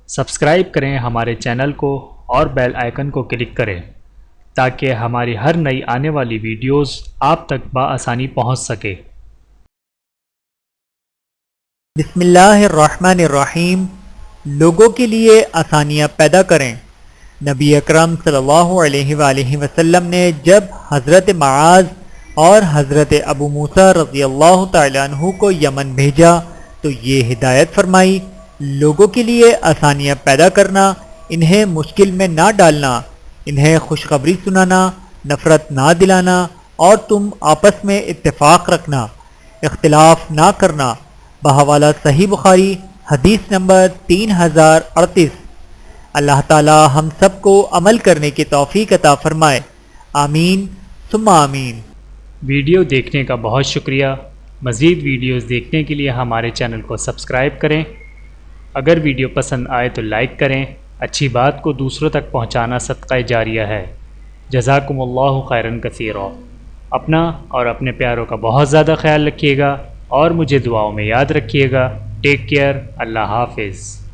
Subscribe کریں ہمارے channel کو اور بیل آئیکن کو کلک کریں تاکہ ہماری ہر نئی آنے والی ویڈیوز آپ تک بآسانی پہنچ سکے۔ بسم اللہ الرحمن الرحیم۔ لوگوں کے لیے آسانیاں پیدا کریں۔ نبی اکرم صلی اللہ علیہ وآلہ وسلم نے جب حضرت معاذ اور حضرت ابو موسیٰ رضی اللہ تعالیٰ عنہ کو یمن بھیجا تو یہ ہدایت فرمائی، لوگوں کے لیے آسانیاں پیدا کرنا، انہیں مشکل میں نہ ڈالنا، انہیں خوشخبری سنانا، نفرت نہ دلانا، اور تم آپس میں اتفاق رکھنا، اختلاف نہ کرنا۔ بحوالہ صحیح بخاری، حدیث نمبر 3038۔ اللہ تعالی ہم سب کو عمل کرنے کی توفیق عطا فرمائے، آمین ثم آمین۔ ویڈیو دیکھنے کا بہت شکریہ۔ مزید ویڈیوز دیکھنے کے لیے ہمارے چینل کو سبسکرائب کریں۔ اگر ویڈیو پسند آئے تو لائک کریں۔ اچھی بات کو دوسروں تک پہنچانا صدقہ جاریہ ہے۔ جزاکم اللہ خیرا کثیرا۔ اپنا اور اپنے پیاروں کا بہت زیادہ خیال رکھیے گا اور مجھے دعاؤں میں یاد رکھیے گا۔ Take care. اللہ حافظ۔